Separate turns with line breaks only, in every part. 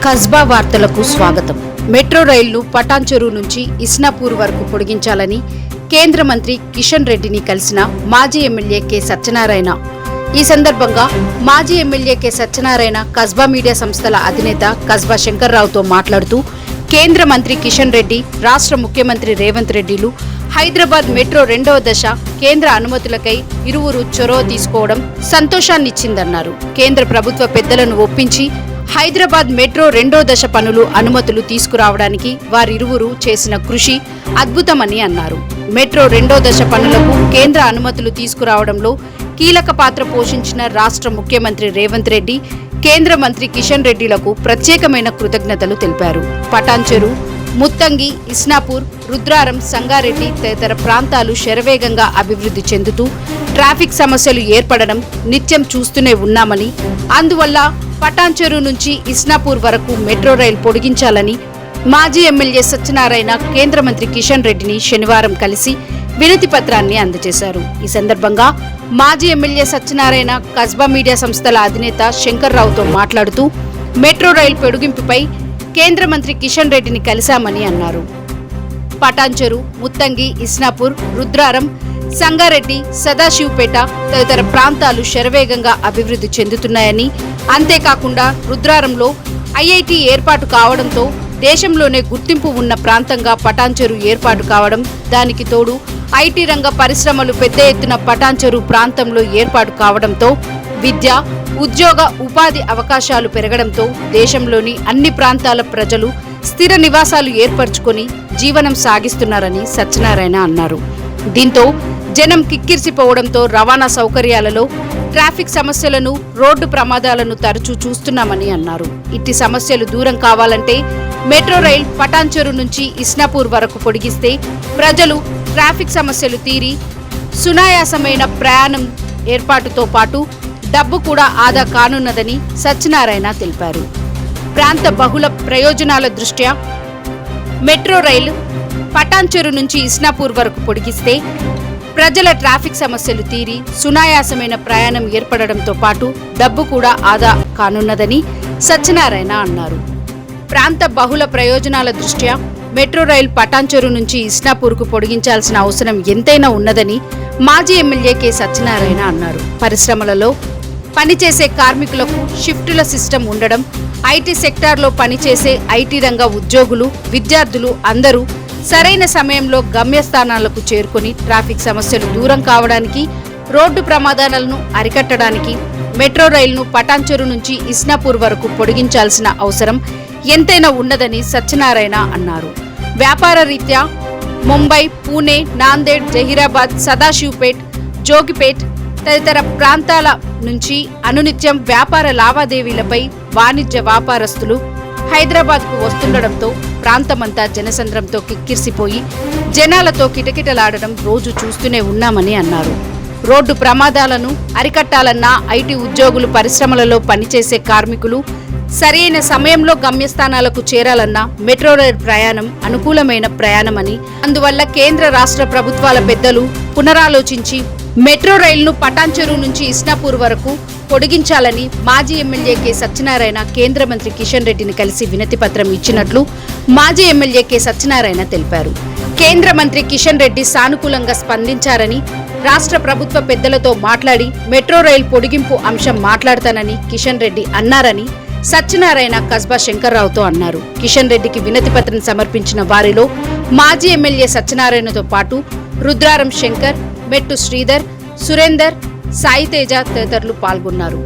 కస్బా వార్తలకు స్వాగతం. మెట్రో రైలును పటాన్చెరు నుంచి ఇస్నాపూర్ వరకు పొడిగించాలని కేంద్ర మంత్రి కిషన్ రెడ్డిని కలిసిన మాజీ ఎమ్మెల్యే కె సత్యనారాయణ. ఈ సందర్భంగా మాజీ MLA K Satyanarayana Kasba media సంస్థల అధినేత కస్బా శంకర్రావుతో మాట్లాడుతూ, కేంద్ర మంత్రి కిషన్ రెడ్డి, రాష్ట్ర ముఖ్యమంత్రి రేవంత్ రెడ్డిలు హైదరాబాద్ మెట్రో 2వ దశ కేంద్ర అనుమతులకై ఇరువురు చొరవ తీసుకోవడం సంతోషాన్నిచ్చిందన్నారు. కేంద్ర ప్రభుత్వ పెద్దలను ఒప్పించి హైదరాబాద్ మెట్రో 2వ దశ పనులు అనుమతులు తీసుకురావడానికి వారిరువురు చేసిన కృషి అద్భుతమని అన్నారు. మెట్రో 2వ దశ పనులకు కేంద్ర అనుమతులు తీసుకురావడంలో కీలక పాత్ర పోషించిన రాష్ట్ర ముఖ్యమంత్రి రేవంత్ రెడ్డి, కేంద్ర మంత్రి కిషన్ రెడ్డిలకు ప్రత్యేకమైన కృతజ్ఞతలు తెలిపారు. పటాన్చెరు, ముత్తంగి, ఇస్నాపూర్, రుద్రారం, సంగారెడ్డి తదితర ప్రాంతాలు శరవేగంగా అభివృద్ధి చెందుతూ ట్రాఫిక్ సమస్యలు ఏర్పడడం నిత్యం చూస్తూనే ఉన్నామని, అందువల్ల పటాన్చెరు నుంచి ఇస్నాపూర్ వరకు మెట్రో రైలు పొడిగించాలని మాజీ ఎమ్మెల్యే సత్యనారాయణ కేంద్ర మంత్రి కిషన్ రెడ్డిని శనివారం కలిసి వినతి పత్రాన్ని అందజేశారు. ఈ సందర్భంగా మాజీ ఎమ్మెల్యే సత్యనారాయణ కస్బా మీడియా సంస్థల అధినేత శంకర్రావుతో మాట్లాడుతూ, మెట్రో రైలు పొడిగింపుపై కేంద్ర మంత్రి కిషన్ రెడ్డిని కలిశామని అన్నారు. పటాన్చెరు, ముత్తంగి, ఇస్నాపూర్, రుద్రారం, సంగారెడ్డి, సదాశివపేట తదితర ప్రాంతాలు శరవేగంగా అభివృద్ధి చెందుతున్నాయని, అంతేకాకుండా రుద్రారంలో ఐఐటి ఏర్పాటు కావడంతో దేశంలోనే గుర్తింపు ఉన్న ప్రాంతంగా పటాన్చెరు ఏర్పాటు కావడం, దానికి తోడు ఐటీ రంగ పరిశ్రమలు పెద్ద ఎత్తున పటాన్చెరు ప్రాంతంలో ఏర్పాటు కావడంతో విద్య, ఉద్యోగ, ఉపాధి అవకాశాలు పెరగడంతో దేశంలోని అన్ని ప్రాంతాల ప్రజలు స్థిర నివాసాలు ఏర్పరచుకొని జీవనం సాగిస్తున్నారని సత్యనారాయణ అన్నారు. దీంతో జనం కిక్కిరిసిపోవడంతో రవాణా సౌకర్యాలలో ట్రాఫిక్ సమస్యలను, రోడ్డు ప్రమాదాలను తరచూ చూస్తున్నామని అన్నారు. ఇట్టి సమస్యలు దూరం కావాలంటే మెట్రో రైల్ పటాన్చెరు నుంచి ఇస్నాపూర్ వరకు పొడిగిస్తే ప్రజలు ట్రాఫిక్ సమస్యలు తీరి సునాయాసమైన ప్రయాణం ఏర్పాటుతో పాటు డబ్బు కూడా ఆదా కానున్నదని సత్యనారాయణ తెలిపారు. ప్రాంత బహుళ ప్రయోజనాల దృష్ట్యా మెట్రో రైలు పటాన్చెరు నుంచి ఇస్నాపూర్ వరకు పొడిగిస్తే ప్రజల ట్రాఫిక్ సమస్యలు తీరి సునాయాసమైన ప్రయాణం ఏర్పడడంతో పాటు డబ్బు కూడా ఆదా కానున్నదని సత్యనారాయణ అన్నారు. ప్రాంత బహుళ ప్రయోజనాల దృష్ట్యా మెట్రో రైలు పటాన్చెరు నుంచి ఇస్నాపూర్కు పొడిగించాల్సిన అవసరం ఎంతైనా ఉన్నదని మాజీ ఎమ్మెల్యే కె సత్యనారాయణ అన్నారు. పరిశ్రమలలో పనిచేసే కార్మికులకు షిఫ్టుల సిస్టమ్ ఉండడం, ఐటీ సెక్టార్లో పనిచేసే ఐటీ రంగ ఉద్యోగులు, విద్యార్థులు అందరూ సరైన సమయంలో గమ్యస్థానాలకు చేరుకుని ట్రాఫిక్ సమస్యలు దూరం కావడానికి, రోడ్డు ప్రమాదాలను అరికట్టడానికి మెట్రో రైలును పటాన్చెరు నుంచి ఇస్నాపూర్ వరకు పొడిగించాల్సిన అవసరం ఎంతైనా ఉన్నదని సత్యనారాయణ అన్నారు. వ్యాపార రీత్యా ముంబై, పూణే, నాందేడ్, జహీరాబాద్, సదాశివపేట్, జోగిపేట్ తదితర ప్రాంతాల నుంచి అనునిత్యం వ్యాపార లావాదేవీలపై వాణిజ్య వ్యాపారస్తులు హైదరాబాద్కు వస్తుండడంతో ప్రాంతమంతా జనసంద్రంతో కిక్కిరిసిపోయి జనాలతో కిటకిటలాడడం రోజు చూస్తూనే ఉన్నామని అన్నారు. రోడ్డు ప్రమాదాలను అరికట్టాలన్నా ఐటీ ఉద్యోగులు, పరిశ్రమలలో పనిచేసే కార్మికులు సరైన సమయంలో గమ్యస్థానాలకు చేరాలన్నా మెట్రో రైలు ప్రయాణం అనుకూలమైన ప్రయాణమని, అందువల్ల కేంద్ర రాష్ట్ర ప్రభుత్వాల పెద్దలు పునరాలోచించి మెట్రో రైలును పటాన్చెరు నుంచి ఇస్నాపూర్ వరకు పొడిగించాలని మాజీ ఎమ్మెల్యే కె సత్యనారాయణ కేంద్ర మంత్రి కిషన్ రెడ్డిని కలిసి వినతి పత్రం ఇచ్చినట్లు మాజీ ఎమ్మెల్యే కె సత్యనారాయణ తెలిపారు. కేంద్ర మంత్రి కిషన్ రెడ్డి సానుకూలంగా స్పందించారని, రాష్ట్ర ప్రభుత్వ పెద్దలతో మాట్లాడి మెట్రో రైలు పొడిగింపు అంశం మాట్లాడతానని కిషన్ రెడ్డి అన్నారని సత్యనారాయణ కస్బా శంకర్రావుతో అన్నారు. కిషన్ రెడ్డికి వినతి పత్రం సమర్పించిన వారిలో మాజీ ఎమ్మెల్యే సత్యనారాయణతో పాటు రుద్రారం శంకర్, మెట్టు శ్రీధర్, సురేందర్, సాయితేజ తదితరులు పాల్గొన్నారు.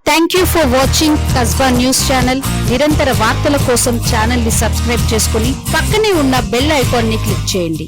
Thank you for watching Kasba news channel. నిరంతర వార్తల కోసం ఛానల్ ని సబ్స్క్రైబ్ చేసుకుని పక్కనే ఉన్న బెల్ ఐకాన్ ని క్లిక్ చేయండి.